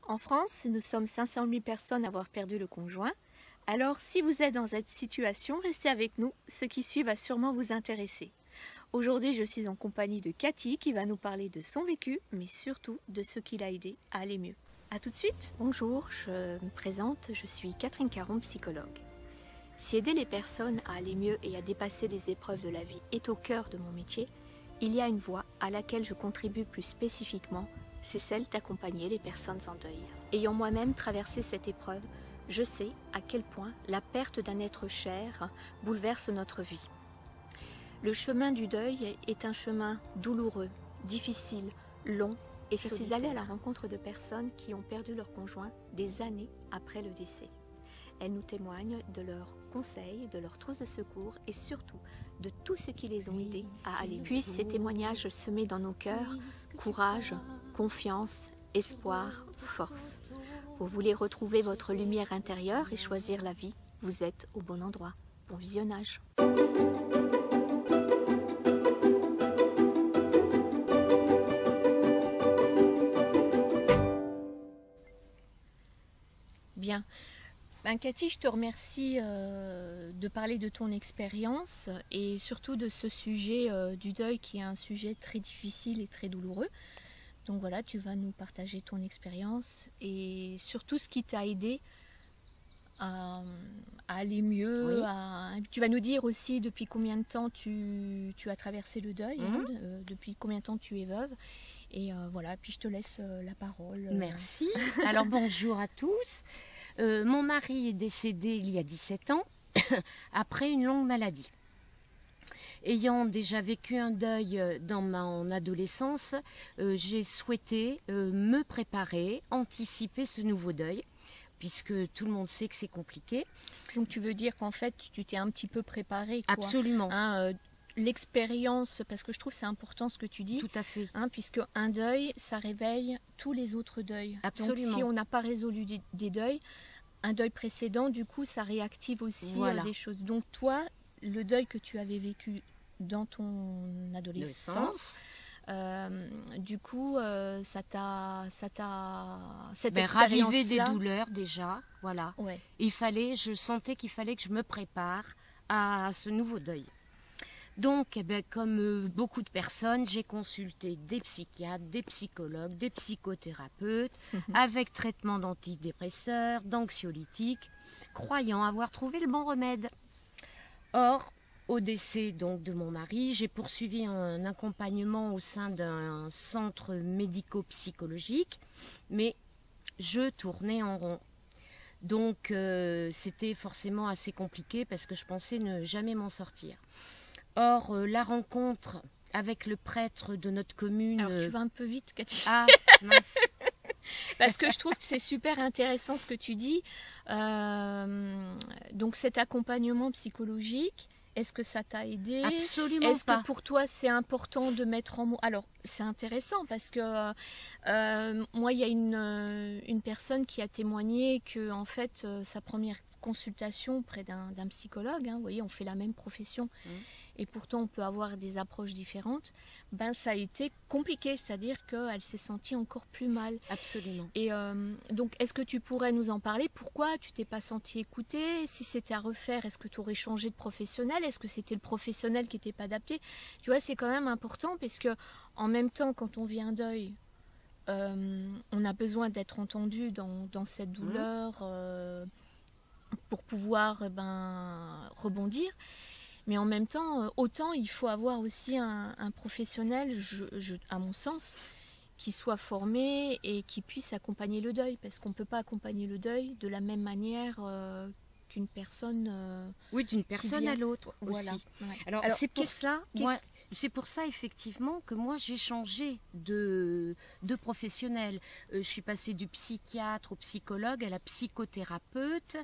En France, nous sommes 500 000 personnes à avoir perdu le conjoint. Alors, si vous êtes dans cette situation, restez avec nous. Ce qui suit va sûrement vous intéresser. Aujourd'hui, je suis en compagnie de Cathy qui va nous parler de son vécu, mais surtout de ce qui l'a aidé à aller mieux. A tout de suite. Bonjour, je me présente, je suis Catherine Caron, psychologue. Si aider les personnes à aller mieux et à dépasser les épreuves de la vie est au cœur de mon métier, il y a une voie à laquelle je contribue plus spécifiquement, c'est celle d'accompagner les personnes en deuil. Ayant moi-même traversé cette épreuve, je sais à quel point la perte d'un être cher bouleverse notre vie. Le chemin du deuil est un chemin douloureux, difficile, long et je suis allée à la rencontre de personnes qui ont perdu leur conjoint des années après le décès. Elles nous témoignent de leurs conseils, de leurs trousses de secours et surtout de tout ce qui les ont aidés à aller mieux. Puissent ces témoignages semer dans nos cœurs courage, confiance, espoir, force. Vous voulez retrouver votre lumière intérieure et choisir la vie, vous êtes au bon endroit. Bon visionnage. Bien. Cathy, je te remercie de parler de ton expérience et surtout de ce sujet du deuil qui est un sujet très difficile et très douloureux. Donc voilà, tu vas nous partager ton expérience et surtout ce qui t'a aidé à aller mieux. Oui. Tu vas nous dire aussi depuis combien de temps tu as traversé le deuil, depuis combien de temps tu es veuve. Et voilà, puis je te laisse la parole. Merci. Alors bonjour à tous. Mon mari est décédé il y a 17 ans, après une longue maladie. Ayant déjà vécu un deuil dans mon adolescence, j'ai souhaité me préparer, anticiper ce nouveau deuil, puisque tout le monde sait que c'est compliqué. Donc tu veux dire qu'en fait, tu t'es un petit peu préparée, quoi. Absolument. L'expérience, parce que je trouve c'est important ce que tu dis. Tout à fait. Puisque un deuil, ça réveille tous les autres deuils. Absolument. Donc si on n'a pas résolu des deuils, un deuil précédent, du coup, ça réactive aussi des choses. Donc toi, le deuil que tu avais vécu dans ton adolescence, du coup, ça t'a ravivé des douleurs déjà, voilà. Ouais. Je sentais qu'il fallait que je me prépare à ce nouveau deuil. Donc, comme beaucoup de personnes, j'ai consulté des psychiatres, des psychologues, des psychothérapeutes, avec traitement d'antidépresseurs, d'anxiolytiques, croyant avoir trouvé le bon remède. Or, au décès donc de mon mari, j'ai poursuivi un accompagnement au sein d'un centre médico-psychologique, mais je tournais en rond. Donc, c'était forcément assez compliqué parce que je pensais ne jamais m'en sortir. Or, la rencontre avec le prêtre de notre commune... Alors, tu vas un peu vite, Cathy. Ah, mince. Parce que je trouve que c'est super intéressant ce que tu dis. Donc, cet accompagnement psychologique, est-ce que ça t'a aidé? Absolument pas. Est-ce que pour toi, c'est important de mettre en mots... Alors, c'est intéressant parce que moi, il y a une personne qui a témoigné que, en fait, sa première consultation auprès d'un psychologue, vous voyez, on fait la même profession et pourtant on peut avoir des approches différentes, ça a été compliqué, c'est-à-dire qu'elle s'est sentie encore plus mal. Absolument. Et donc, est-ce que tu pourrais nous en parler? Pourquoi tu t'es pas sentie écoutée? Si c'était à refaire, est-ce que tu aurais changé de professionnel? Est-ce que c'était le professionnel qui n'était pas adapté? Tu vois, c'est quand même important parce que en même temps, quand on vit un deuil, on a besoin d'être entendu dans cette douleur pour pouvoir rebondir. Mais en même temps, autant il faut avoir aussi un professionnel, à mon sens, qui soit formé et qui puisse accompagner le deuil. Parce qu'on ne peut pas accompagner le deuil de la même manière qu'une personne... oui, d'une personne à l'autre voilà. aussi. Ouais. Alors c'est pour ça... C'est pour ça, effectivement, que moi, j'ai changé de professionnel. Je suis passée du psychiatre au psychologue, à la psychothérapeute.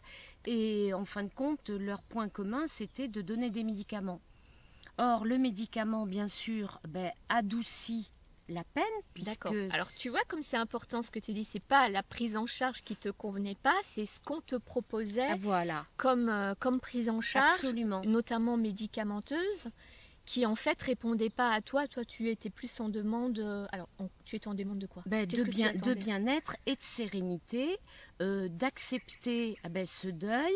Et en fin de compte, leur point commun, c'était de donner des médicaments. Or, le médicament, bien sûr, adoucit la peine. D'accord. Alors, tu vois, comme c'est important ce que tu dis, c'est pas la prise en charge qui te convenait pas, c'est ce qu'on te proposait comme prise en charge, absolument, notamment médicamenteuse, qui en fait répondait pas à toi. Toi, tu étais plus en demande. Alors, tu étais en demande de quoi? De bien-être et de sérénité, d'accepter ce deuil.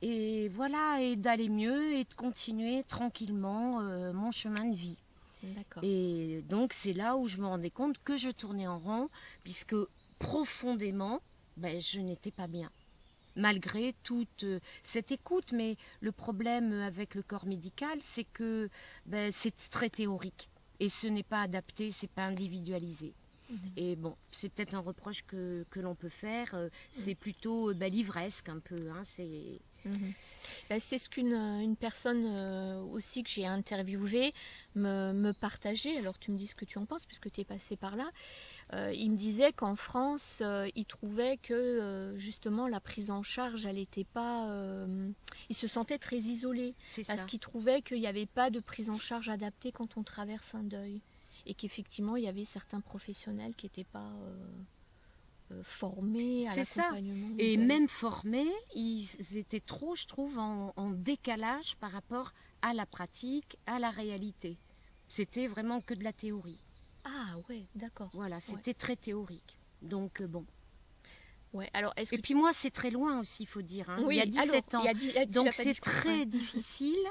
Et voilà, et d'aller mieux et de continuer tranquillement mon chemin de vie. D'accord. Et donc c'est là où je me rendais compte que je tournais en rond, puisque profondément, je n'étais pas bien. Malgré toute cette écoute, mais le problème avec le corps médical, c'est que c'est très théorique. Et ce n'est pas adapté, c'est pas individualisé. Et bon, c'est peut-être un reproche que l'on peut faire, c'est plutôt livresque un peu. Hein, c'est ce qu'une personne aussi que j'ai interviewée me partageait. Alors tu me dis ce que tu en penses puisque tu es passé par là. Il me disait qu'en France, il trouvait que justement la prise en charge, elle n'était pas... il se sentait très isolé parce qu'il trouvait qu'il n'y avait pas de prise en charge adaptée quand on traverse un deuil. Et qu'effectivement, il y avait certains professionnels qui n'étaient pas formés à l'accompagnement. Et même formés, ils étaient trop, je trouve, en décalage par rapport à la pratique, à la réalité. C'était vraiment que de la théorie. Ah ouais, d'accord. Voilà, c'était très théorique. Donc bon. Ouais, alors et puis moi, c'est très loin aussi, il faut dire. Hein. Oui, il y a 17 ans. Donc c'est très difficile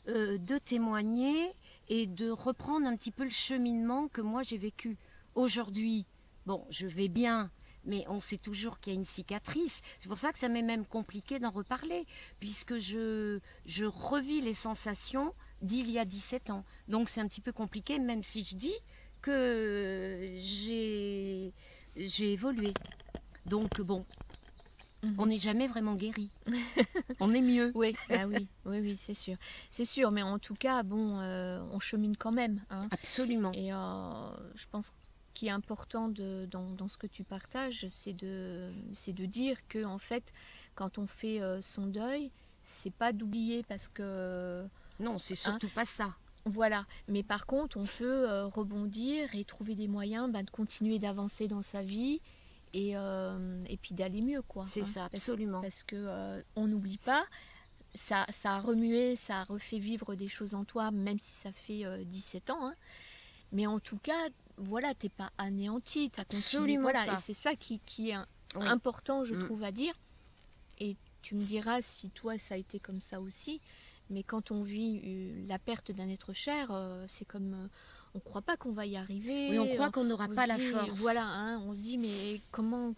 de témoigner et de reprendre un petit peu le cheminement que moi j'ai vécu. Aujourd'hui, bon, je vais bien, mais on sait toujours qu'il y a une cicatrice. C'est pour ça que ça m'est même compliqué d'en reparler, puisque je revis les sensations d'il y a 17 ans. Donc c'est un petit peu compliqué, même si je dis que j'ai évolué. Donc bon, on n'est jamais vraiment guéri. On est mieux. Oui, oui, c'est sûr. C'est sûr, mais en tout cas, bon, on chemine quand même. Hein. Absolument. Et je pense qu'il est important dans ce que tu partages, c'est de dire que en fait, quand on fait son deuil, c'est pas d'oublier parce que... Non, c'est surtout pas ça. Voilà, mais par contre, on peut rebondir et trouver des moyens de continuer d'avancer dans sa vie et puis d'aller mieux, quoi. C'est ça, absolument. Parce que on n'oublie pas, ça a remué, ça a refait vivre des choses en toi, même si ça fait 17 ans. Hein. Mais en tout cas, voilà, t'es pas anéanti, t'as continué. Voilà, et c'est ça qui est important, je trouve, à dire. Et tu me diras si toi, ça a été comme ça aussi. Mais quand on vit la perte d'un être cher, c'est comme... on ne croit pas qu'on va y arriver. Oui, on croit qu'on n'aura pas la force. Voilà, hein, on se dit, mais comment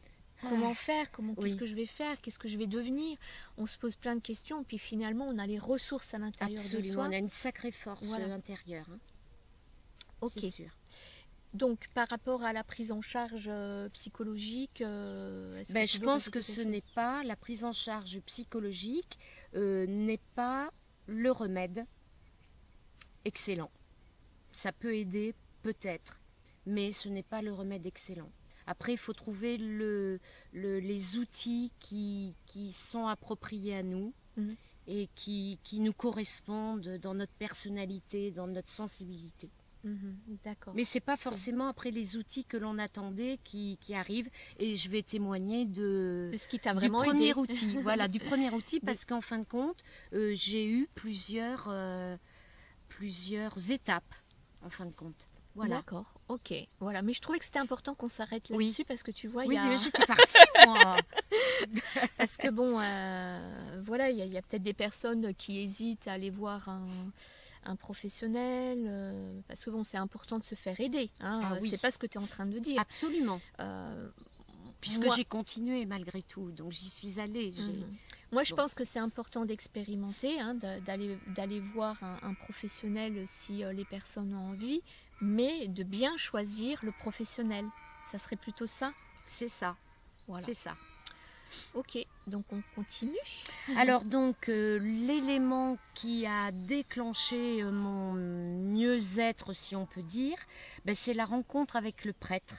faire, qu'est-ce que je vais faire, qu'est-ce que je vais devenir? On se pose plein de questions, puis finalement, on a les ressources à l'intérieur de soi. Absolument, on a une sacrée force intérieure. Hein. Ok. C'est sûr. Donc, par rapport à la prise en charge psychologique, je pense que ce n'est pas, la prise en charge psychologique n'est pas le remède excellent. Ça peut aider, peut-être, mais ce n'est pas le remède excellent. Après, il faut trouver les outils qui sont appropriés à nous et qui nous correspondent dans notre personnalité, dans notre sensibilité. D'accord. Mais ce n'est pas forcément après les outils que l'on attendait qui arrivent. Et je vais témoigner de ce qui t'a vraiment premier aidé. outil. Voilà, du premier outil, parce qu'en fin de compte, j'ai eu plusieurs étapes, en fin de compte. Voilà. D'accord, ok. Voilà, mais je trouvais que c'était important qu'on s'arrête là-dessus parce que tu vois, j'étais partie, moi. Parce que bon, voilà, il y a peut-être des personnes qui hésitent à aller voir un professionnel, parce que bon, c'est important de se faire aider. Hein, c'est pas ce que tu es en train de dire. Absolument. Puisque j'ai continué malgré tout, donc j'y suis allée. Moi, je pense que c'est important d'expérimenter, hein, d'aller voir un professionnel si les personnes ont envie, mais de bien choisir le professionnel. Ça serait plutôt ça? C'est ça. Voilà. C'est ça. Ok, donc on continue. Alors donc, l'élément qui a déclenché mon mieux-être, si on peut dire, c'est la rencontre avec le prêtre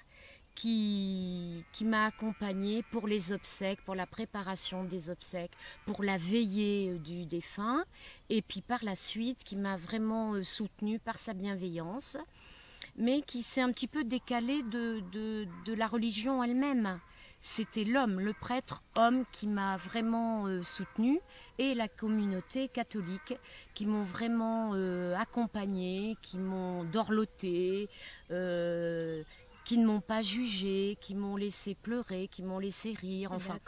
qui m'a accompagnée pour les obsèques, pour la préparation des obsèques, pour la veillée du défunt, et puis par la suite qui m'a vraiment soutenue par sa bienveillance, mais qui s'est un petit peu décalée de la religion elle-même. c'était l'homme, le prêtre homme qui m'a vraiment soutenue, et la communauté catholique qui m'ont vraiment accompagnée, qui m'ont dorlotée, qui ne m'ont pas jugée, qui m'ont laissé pleurer, qui m'ont laissé rire, enfin.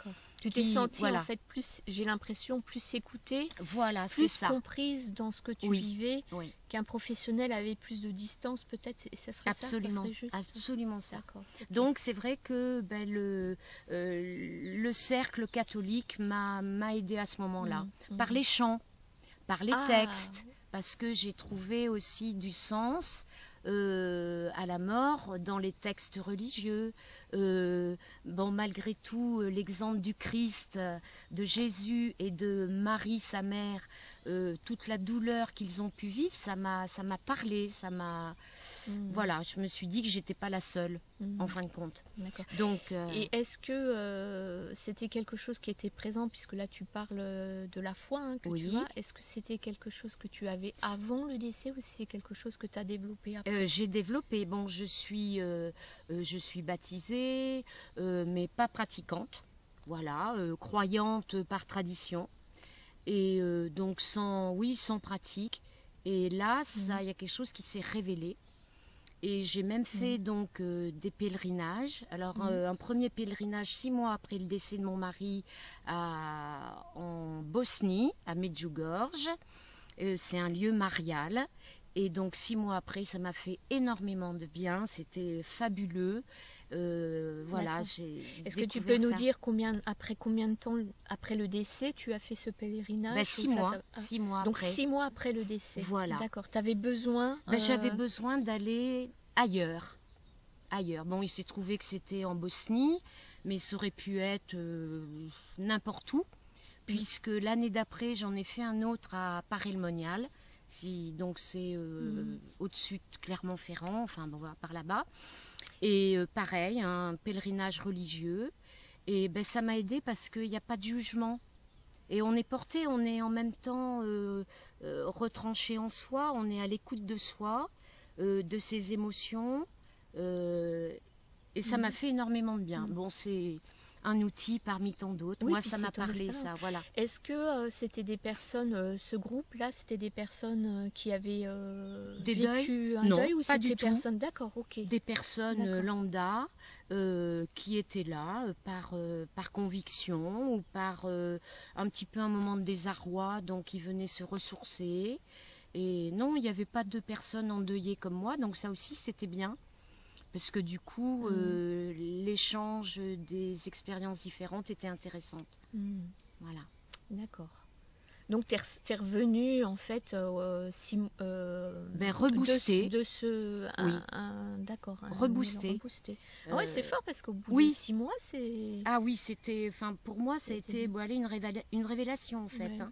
Tu t'es sentie en fait plus, j'ai l'impression, plus écoutée, voilà, plus comprise dans ce que tu vivais, oui. qu'un professionnel avait plus de distance peut-être, et ça serait absolument, ça, ça serait juste. Absolument ça. Okay. Donc c'est vrai que le cercle catholique m'a aidé à ce moment-là, par les chants, par les textes, parce que j'ai trouvé aussi du sens à la mort dans les textes religieux. Bon, malgré tout, l'exemple du Christ, de Jésus et de Marie, sa mère, toute la douleur qu'ils ont pu vivre, ça m'a parlé, ça m'a... Voilà, je me suis dit que j'étais pas la seule, en fin de compte. Donc, et est-ce que c'était quelque chose qui était présent, puisque là tu parles de la foi hein, que tu as, est-ce que c'était quelque chose que tu avais avant le décès, ou c'est quelque chose que tu as développé après? J'ai développé, bon, je suis baptisée, mais pas pratiquante, voilà, croyante par tradition, et donc sans pratique. Et là, il y a quelque chose qui s'est révélé. Et j'ai même fait donc des pèlerinages. Alors un premier pèlerinage 6 mois après le décès de mon mari en Bosnie, à Medjugorje. C'est un lieu marial. Et donc 6 mois après, ça m'a fait énormément de bien. C'était fabuleux. Voilà. Est-ce que tu peux nous dire après combien de temps après le décès tu as fait ce pèlerinage? 6 mois. 6 mois donc après. 6 mois après le décès. Voilà. D'accord. Tu avais besoin. J'avais besoin d'aller ailleurs. Bon, il s'est trouvé que c'était en Bosnie, mais ça aurait pu être n'importe où, puisque l'année d'après, j'en ai fait un autre à Paray-le-Monial. Donc c'est au-dessus de Clermont-Ferrand, enfin bon, par là-bas. Et pareil, un pèlerinage religieux. Et ça m'a aidé parce qu'il n'y a pas de jugement. Et on est porté, on est en même temps retranché en soi, on est à l'écoute de soi, de ses émotions. Et ça m'a fait énormément de bien. Bon, c'est un outil parmi tant d'autres. Moi, ça m'a parlé, ça, voilà. Est-ce que c'était des personnes, ce groupe-là, c'était des personnes qui avaient vécu un deuil, ou c'était des personnes, d'accord, ok. Des personnes lambda qui étaient là par conviction ou par un petit peu un moment de désarroi, donc ils venaient se ressourcer. Et non, il n'y avait pas de personnes endeuillées comme moi, donc ça aussi, c'était bien. Parce que du coup, l'échange des expériences différentes était intéressante. Voilà. D'accord. Donc, tu es revenue, en fait, reboostée. D'accord. Reboostée. Ah ouais, c'est fort, parce qu'au bout de 6 mois, c'est... Ah oui, c'était... Enfin, pour moi, ça a été une révélation, en fait. Ouais. Hein.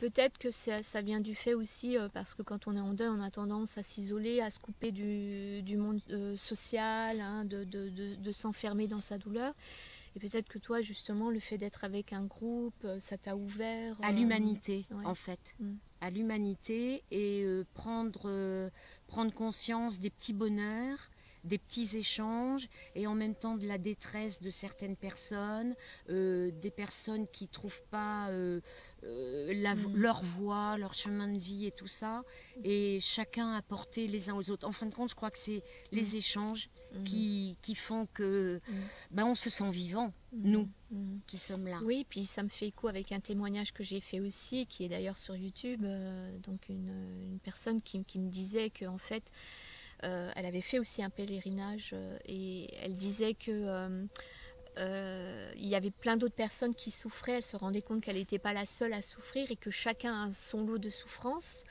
Peut-être que ça vient du fait aussi, parce que quand on est en deuil, on a tendance à s'isoler, à se couper du monde social, hein, de s'enfermer dans sa douleur. Et peut-être que toi, justement, le fait d'être avec un groupe, ça t'a ouvert... à l'humanité, en fait. À l'humanité, et prendre conscience des petits bonheurs, des petits échanges, et en même temps de la détresse de certaines personnes, des personnes qui ne trouvent pas leur voie, leur chemin de vie et tout ça, et chacun apporter les uns aux autres. En fin de compte, je crois que c'est les échanges qui font que on se sent vivant, nous qui sommes là. Oui, puis ça me fait écho avec un témoignage que j'ai fait aussi, qui est d'ailleurs sur YouTube, donc une personne qui me disait qu'en fait, elle avait fait aussi un pèlerinage, et elle disait que il y avait plein d'autres personnes qui souffraient. Elle se rendait compte qu'elle n'était pas la seule à souffrir, et que chacun a son lot de souffrances,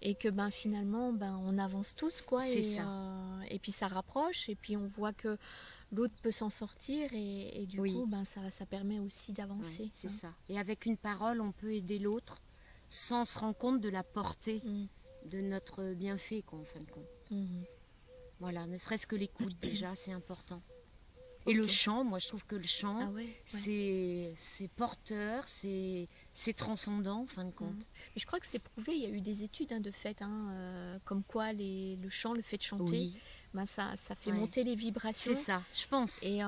et que finalement on avance tous, quoi. Et puis ça rapproche, et puis on voit que l'autre peut s'en sortir, et du coup ça permet aussi d'avancer. C'est ça. Et avec une parole, on peut aider l'autre sans se rendre compte de la portée de notre bienfait, quoi, en fin de compte. Voilà, ne serait-ce que l'écoute, déjà, c'est important. Et le chant, moi je trouve que le chant, c'est porteur, c'est transcendant, en fin de compte. Mais je crois que c'est prouvé, il y a eu des études de fait, comme quoi le chant, le fait de chanter, ben ça fait Ouais. monter les vibrations. C'est ça, je pense. Et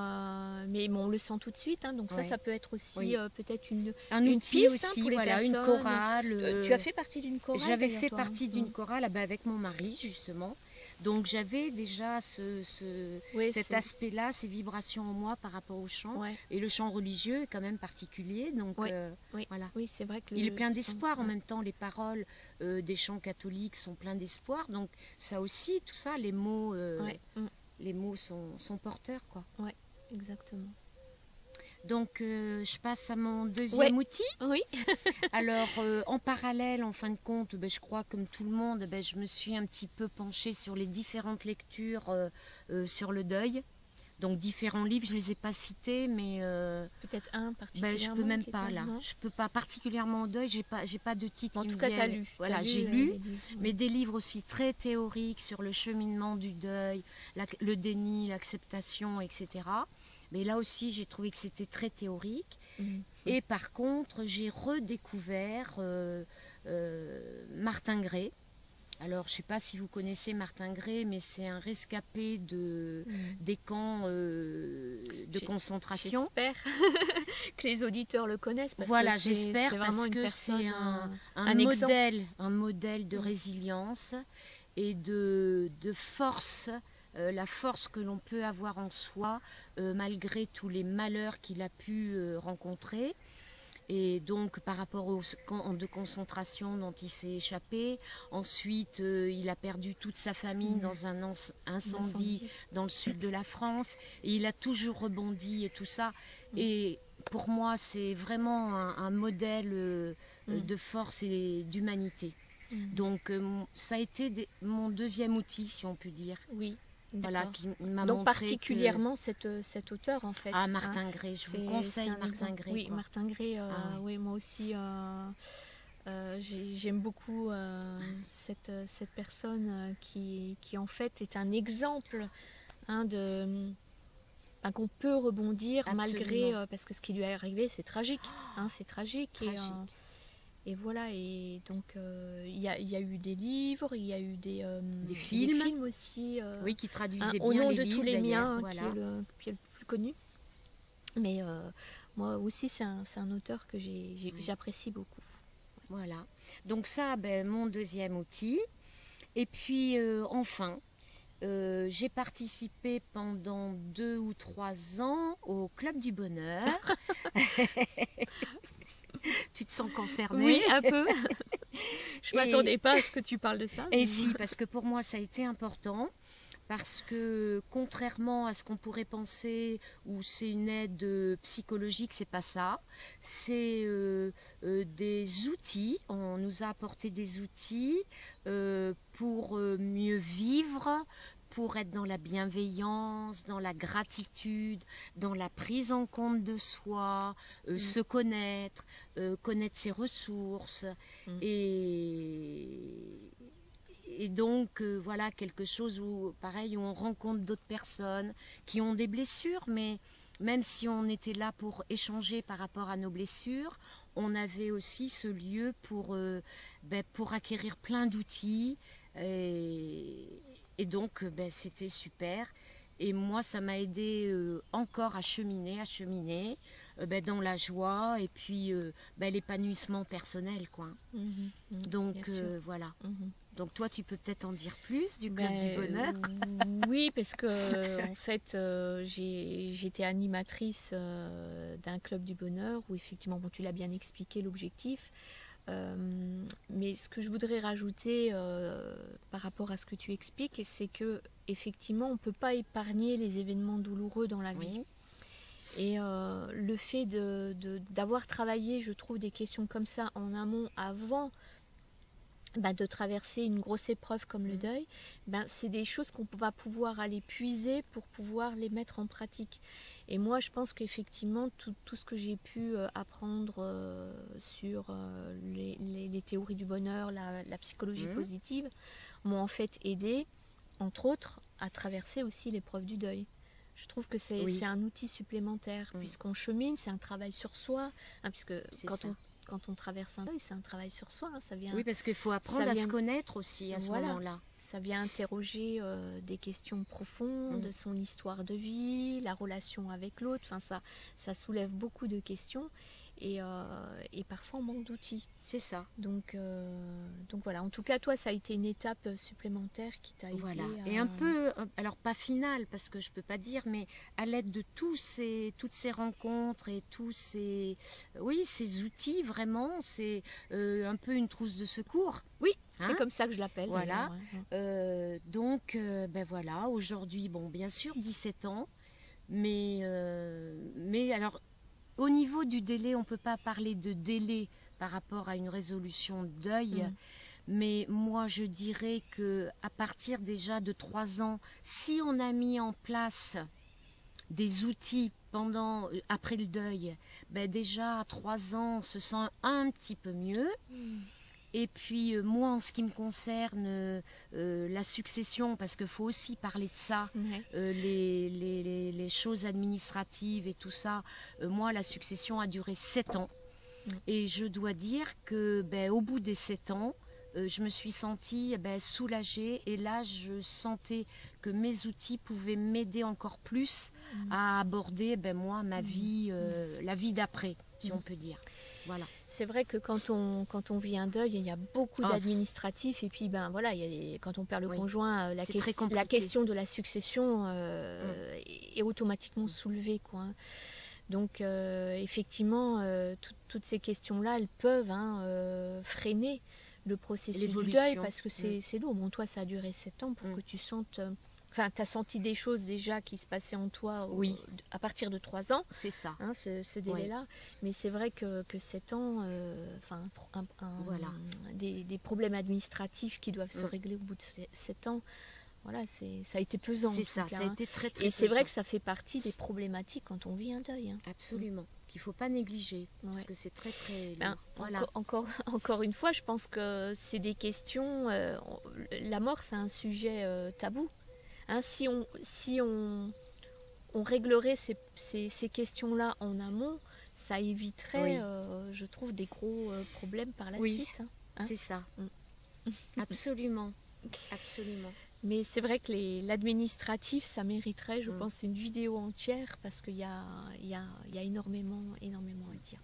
mais bon, on le sent tout de suite, hein, donc Ouais. ça peut être aussi Oui. peut-être Un une outil piste, hein, aussi, pour les voilà, une personnes. chorale. Tu as fait partie d'une chorale? J'avais d'ailleurs, fait toi, hein. partie d'une chorale avec mon mari, justement. Donc j'avais déjà Oui, cet aspect-là, ces vibrations en moi par rapport au chant. Ouais. Et le chant religieux est quand même particulier. Donc Ouais. Oui. voilà. Oui, c'est vrai que Il est plein le d'espoir son- en même temps. Les paroles des chants catholiques sont pleins d'espoir. Donc ça aussi, tout ça, les mots, Ouais. les mots sont porteurs, quoi. Ouais, exactement. Donc je passe à mon deuxième outil. Oui. Alors, en parallèle, en fin de compte, je crois, comme tout le monde, je me suis un petit peu penchée sur les différentes lectures sur le deuil. Donc, différents livres, je ne les ai pas cités, mais Peut-être un particulièrement. je ne peux même qui pas, était- là. non. Je ne peux pas, particulièrement au deuil, j'ai pas de titre En qui tout me cas, tu as viennent. lu. Voilà, T'as j'ai lu, lu, les livres, mais des livres aussi très théoriques sur le cheminement du deuil, le déni, l'acceptation, etc. Mais là aussi, j'ai trouvé que c'était très théorique. Mhm. Et par contre, j'ai redécouvert Martin Gray. Alors, je ne sais pas si vous connaissez Martin Gray, mais c'est un rescapé des camps de concentration. J'espère que les auditeurs le connaissent. Parce Voilà, que j'espère, c'est parce vraiment une que personne, c'est un exemple. un modèle de résilience et de force, la force que l'on peut avoir en soi, malgré tous les malheurs qu'il a pu rencontrer. Et donc par rapport aux camps de concentration dont il s'est échappé, ensuite il a perdu toute sa famille dans un incendie dans le sud de la France, et il a toujours rebondi et tout ça. Et pour moi c'est vraiment un modèle de force et d'humanité. Donc ça a été mon deuxième outil, si on peut dire. Oui. Voilà, qui m'a Donc montré particulièrement cet auteur en fait. Ah, Martin Gray, je vous conseille un Martin exemple. Gray. Oui, quoi. Martin Gray, oui, moi aussi j'aime beaucoup cette personne qui en fait est un exemple, hein, qu'on peut rebondir. Absolument. Malgré, parce que ce qui lui est arrivé c'est tragique, hein, c'est tragique. Tragique. Et voilà, et donc il y a eu des livres, il y a eu des films. aussi. Oui, qui traduisait Au bien nom les de livres, tous les d'ailleurs, miens, voilà. qui est le plus connu. Mais moi aussi, c'est un auteur que j'apprécie beaucoup. Voilà. Donc ça, mon deuxième outil. Et puis enfin, j'ai participé pendant 2 ou 3 ans au Club du Bonheur. Tu te sens concernée? Oui, un peu. Je ne m'attendais pas à ce que tu parles de ça. Et si, parce que pour moi, ça a été important. Parce que contrairement à ce qu'on pourrait penser, où c'est une aide psychologique, c'est pas ça. C'est des outils. On nous a apporté des outils pour mieux vivre, pour être dans la bienveillance, dans la gratitude, dans la prise en compte de soi, se connaître, connaître ses ressources. Et donc, voilà, quelque chose où, pareil, où on rencontre d'autres personnes qui ont des blessures, mais même si on était là pour échanger par rapport à nos blessures, on avait aussi ce lieu pour acquérir plein d'outils. Et donc, c'était super. Et moi, ça m'a aidé encore à cheminer dans la joie et puis l'épanouissement personnel, quoi. Donc, voilà. Donc toi, tu peux peut-être en dire plus du Club du Bonheur. Oui, parce que en fait, j'étais animatrice d'un Club du Bonheur où effectivement, tu l'as bien expliqué, l'objectif. Mais ce que je voudrais rajouter par rapport à ce que tu expliques, c'est que effectivement, on ne peut pas épargner les événements douloureux dans la vie. Et le fait d'avoir travaillé, je trouve, des questions comme ça en amont avant de traverser une grosse épreuve comme le deuil, c'est des choses qu'on va pouvoir aller puiser pour pouvoir les mettre en pratique. Et moi, je pense qu'effectivement, tout ce que j'ai pu apprendre sur les théories du bonheur, la psychologie positive, m'ont en fait aidé, entre autres, à traverser aussi l'épreuve du deuil. Je trouve que c'est un outil supplémentaire, puisqu'on chemine, c'est un travail sur soi, hein, puisque quand on traverse un deuil, c'est un travail sur soi. Hein, ça vient, oui, parce qu'il faut apprendre à se connaître aussi à ce moment-là. Ça vient interroger des questions profondes, son histoire de vie, la relation avec l'autre. Enfin, ça soulève beaucoup de questions et parfois on manque d'outils. C'est ça. Donc voilà, en tout cas, toi, ça a été une étape supplémentaire qui t'a Voilà. aidé. Et un peu, alors pas finale, parce que je peux pas dire, mais à l'aide de toutes ces rencontres et tous ces, oui, ces outils, vraiment, c'est un peu une trousse de secours. Oui, Hein, c'est comme ça que je l'appelle. voilà. Ouais. Donc, ben voilà, aujourd'hui, bon, bien sûr, 17 ans, mais alors, au niveau du délai, on peut pas parler de délai par rapport à une résolution de deuil. Mais moi, je dirais que à partir déjà de 3 ans, si on a mis en place des outils après le deuil, ben déjà à 3 ans, on se sent un petit peu mieux. Et puis moi, en ce qui me concerne, la succession, parce qu'il faut aussi parler de ça, les choses administratives et tout ça, moi, la succession a duré 7 ans. Et je dois dire que au bout des 7 ans, je me suis sentie soulagée et là je sentais que mes outils pouvaient m'aider encore plus à aborder moi ma vie, la vie d'après, si on peut dire. Voilà. C'est vrai que quand on vit un deuil, il y a beaucoup d'administratifs et puis voilà, quand on perd le conjoint, la question de la succession est automatiquement soulevée, quoi. Donc effectivement, toutes ces questions-là, elles peuvent freiner le processus du deuil parce que c'est lourd. Bon, toi, ça a duré 7 ans pour que tu sentes... Enfin, tu as senti des choses déjà qui se passaient en toi à partir de 3 ans. C'est ça. Hein, ce délai-là. Mais c'est vrai que 7 ans, voilà. Des problèmes administratifs qui doivent se régler au bout de 7 ans, voilà, ça a été pesant. C'est ça, ça a été très, très Et c'est pesant. vrai que ça fait partie des problématiques quand on vit un deuil. Hein. Absolument. Qu'il ne faut pas négliger, parce que c'est très, très lourd. Voilà. Encore une fois, je pense que c'est des questions... la mort, c'est un sujet tabou. Hein, si on réglerait ces questions-là en amont, ça éviterait, je trouve, des gros problèmes par la suite. Hein. C'est ça. Absolument. Absolument. Mais c'est vrai que l'administratif, ça mériterait, je pense, une vidéo entière parce qu'il y a énormément à dire.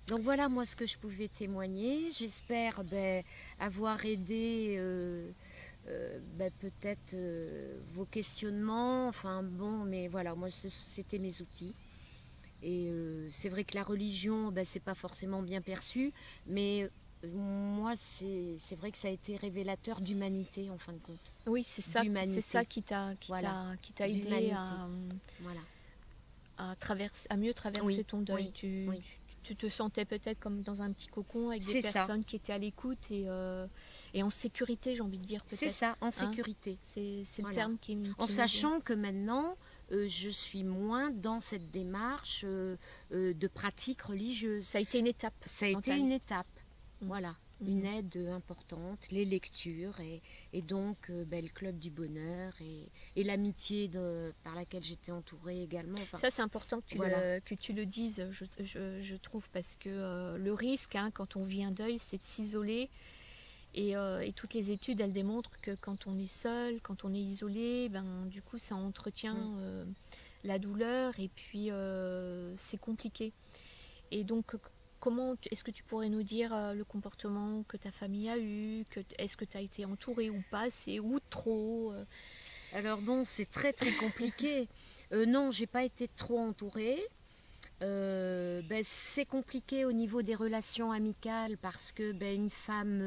Donc voilà, moi, ce que je pouvais témoigner. J'espère avoir aidé peut-être vos questionnements. Enfin bon, mais voilà, moi, c'était mes outils. Et c'est vrai que la religion, c'est pas forcément bien perçu, mais... moi, c'est vrai que ça a été révélateur d'humanité, en fin de compte. Oui, c'est ça qui t'a aidé à mieux traverser ton deuil. Tu te sentais peut-être comme dans un petit cocon avec des personnes qui étaient à l'écoute et en sécurité, j'ai envie de dire. C'est ça, en sécurité. C'est le terme qui en sachant que maintenant, je suis moins dans cette démarche de pratique religieuse. Ça a été une étape. Ça a été une étape. Voilà, une aide importante, les lectures et donc le club du bonheur et l'amitié par laquelle j'étais entourée également. Enfin, ça, c'est important que tu le dises, je trouve, parce que le risque, quand on vit un deuil, c'est de s'isoler. Et toutes les études, elles démontrent que quand on est seul, quand on est isolé, du coup, ça entretient la douleur et puis c'est compliqué. Et donc... est-ce que tu pourrais nous dire le comportement que ta famille a eu, est-ce que tu as été entourée ou pas, ou trop Alors bon, c'est très très compliqué. Non, j'ai pas été trop entourée. C'est compliqué au niveau des relations amicales parce que une femme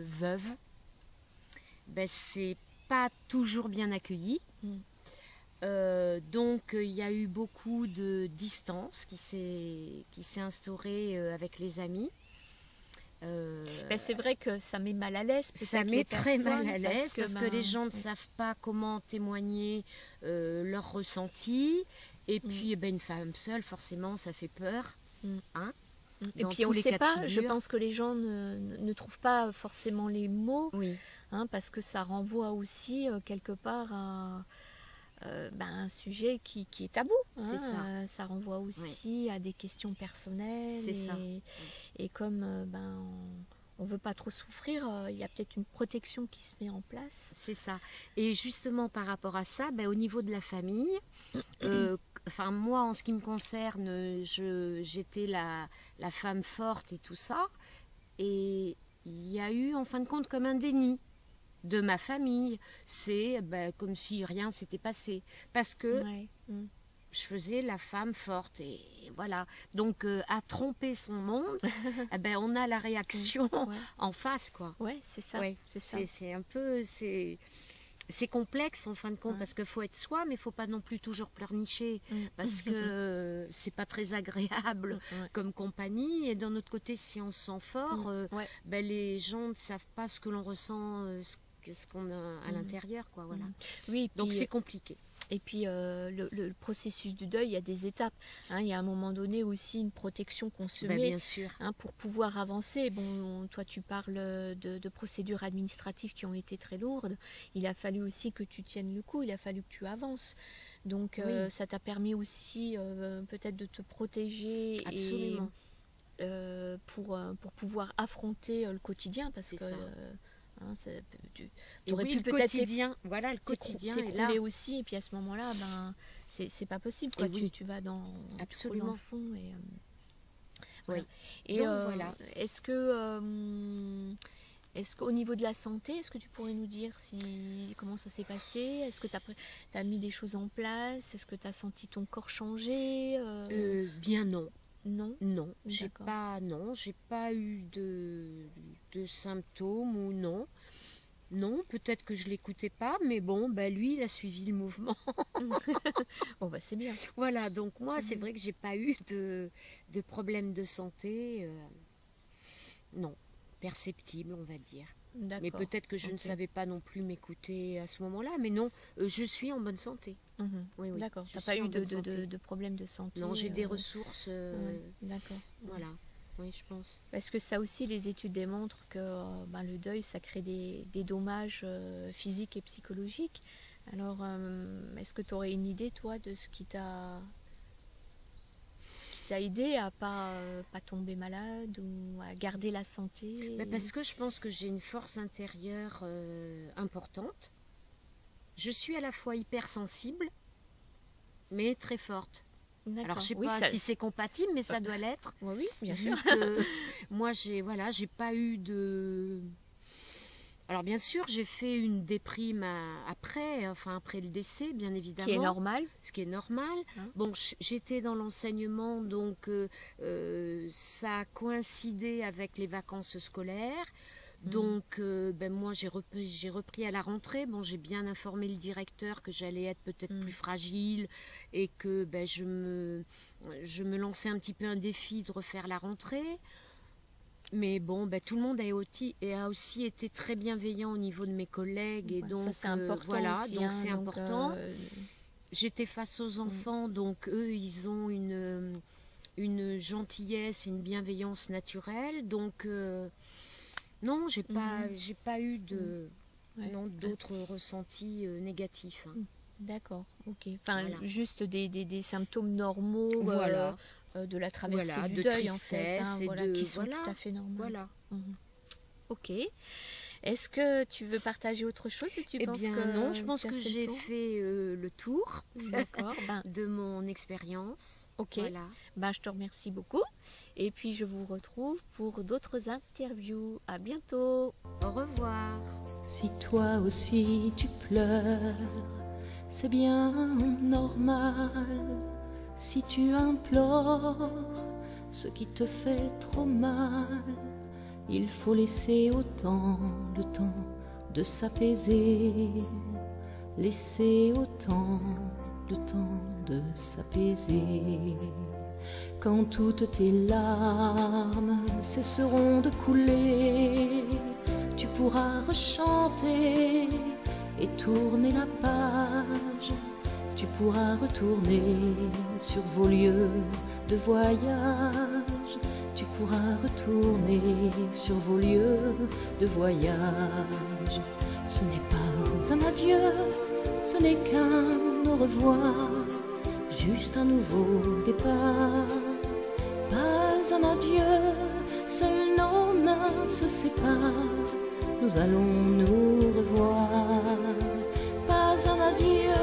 veuve, c'est pas toujours bien accueilli. Donc il y a eu beaucoup de distance qui s'est instaurée avec les amis. C'est vrai que ça met mal à l'aise. Ça met très mal à l'aise parce que les gens ne savent pas comment témoigner leur ressenti. Et puis une femme seule, forcément, ça fait peur. Hein, et puis on ne sait pas, je pense que les gens ne trouvent pas forcément les mots, parce que ça renvoie aussi quelque part à... un sujet qui est tabou. C'est ça. Ça renvoie aussi à des questions personnelles. C'est ça. Et comme on veut pas trop souffrir, il y a peut-être une protection qui se met en place. C'est ça. Et justement par rapport à ça, ben, au niveau de la famille, enfin moi en ce qui me concerne, j'étais la femme forte et tout ça, et il y a eu en fin de compte comme un déni de ma famille. C'est ben, comme si rien s'était passé, parce que Ouais. je faisais la femme forte, et voilà. Donc à tromper son monde, eh ben, on a la réaction Ouais. en face, quoi. Ouais, c'est ça. Ouais, C'est ça. c'est un peu, c'est complexe en fin de compte, Ouais. parce qu'il faut être soi, mais il faut pas non plus toujours pleurnicher, parce que c'est pas très agréable Ouais. comme compagnie. Et d'un autre côté, si on se sent fort, Ouais. ben, les gens ne savent pas ce que l'on ressent, ce qu'on a à l'intérieur, quoi. Voilà. Oui, et Donc puis, c'est compliqué. et puis le processus du deuil, il y a des étapes. Hein, il y a un moment donné aussi une protection qu'on se Ben, met, bien sûr. hein, pour pouvoir avancer. Bon, toi, tu parles de procédures administratives qui ont été très lourdes. Il a fallu aussi que tu tiennes le coup, il a fallu que tu avances. Donc, Oui. ça t'a permis aussi peut-être de te protéger Absolument. et pour pouvoir affronter le quotidien, parce C'est que ça. hein, tu Et aurais oui, pu le peut-être quotidien, voilà, le quotidien est là. t'écrouler aussi, et puis à ce moment-là, ben, c'est pas possible, quoi. Et oui. Tu vas dans, tu Absolument. roules dans le fond. Et, voilà. Oui. Et Donc, voilà. est-ce qu'au niveau de la santé, est-ce que tu pourrais nous dire comment ça s'est passé? Est-ce que tu as mis des choses en place? Est-ce que tu as senti ton corps changer? Bien non. Non? Non, j'ai D'accord. pas eu de symptômes, ou non. Non, peut-être que je l'écoutais pas, mais bon, bah lui, il a suivi le mouvement. Bon, bah, c'est bien. Voilà, donc moi, C'est c'est bien. vrai que j'ai pas eu de problème de santé, non, perceptible, on va dire. Mais D'accord. peut-être que je ne Ok. savais pas non plus m'écouter à ce moment-là, mais non, je suis en bonne santé. Mhm. Oui, oui. D'accord. Je Tu n'as suis pas en eu bonne santé. de problème de santé? Non, j'ai des ressources, Ouais, d'accord. voilà, oui, je pense. Parce que ça aussi, les études démontrent que ben, le deuil, ça crée des dommages physiques et psychologiques. Alors, est-ce que tu aurais une idée, toi, de ce qui t'a aidé à pas tomber malade ou à garder la santé? Ben, parce que je pense que j'ai une force intérieure importante. Je suis à la fois hypersensible, mais très forte. D'accord. Alors, je sais Oui, pas ça- si c'est compatible, mais ça doit l'être. Ouais, oui, bien Vu sûr. que moi, j'ai pas eu de... Alors, bien sûr, j'ai fait une déprime après le décès, bien évidemment. Qui est normal. Ce qui est normal. Hein. Bon, j'étais dans l'enseignement, donc ça a coïncidé avec les vacances scolaires. Donc, ben moi, j'ai repris à la rentrée. Bon, j'ai bien informé le directeur que j'allais être peut-être plus fragile, et que ben, je me lançais un petit peu un défi de refaire la rentrée. Mais bon, ben, tout le monde a aussi été très bienveillant au niveau de mes collègues. Et Ouais, donc, ça, c'est important voilà, aussi, donc hein, c'est donc, important. J'étais face aux enfants, donc eux, ils ont une gentillesse et une bienveillance naturelle. Donc, non, j'ai pas eu Ouais. d'autres ressentis négatifs. Hein. D'accord, ok. Enfin, Voilà. juste des symptômes normaux Voilà. De la traversée Voilà, du de deuil, en fait, tristesse hein, et voilà, de... qui sont voilà, tout à fait normaux. voilà. Ok. Est-ce que tu veux partager autre chose, ou tu Eh penses bien, que non, je pense tu as que fait le j'ai tour? fait le tour D'accord. Ben, de mon expérience. ok. Voilà. Ben, je te remercie beaucoup. Et puis, je vous retrouve pour d'autres interviews. À bientôt. Au revoir. Si toi aussi tu pleures, c'est bien normal. Si tu implores ce qui te fait trop mal, il faut laisser au temps le temps de s'apaiser. Laisser au temps le temps de s'apaiser. Quand toutes tes larmes cesseront de couler, tu pourras rechanter et tourner la page. Tu pourras retourner sur vos lieux de voyage. Tu pourras retourner sur vos lieux de voyage. Ce n'est pas un adieu, ce n'est qu'un au revoir, juste un nouveau départ. Pas un adieu, seul nos mains se séparent, nous allons nous revoir. Pas un adieu,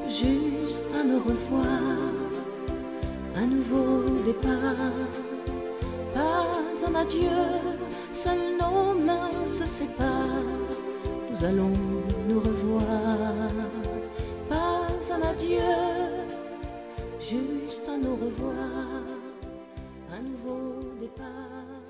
juste un au revoir, un nouveau départ. Pas un adieu, seules nos mains se séparent, nous allons nous revoir. Pas un adieu, juste un au revoir, un nouveau départ.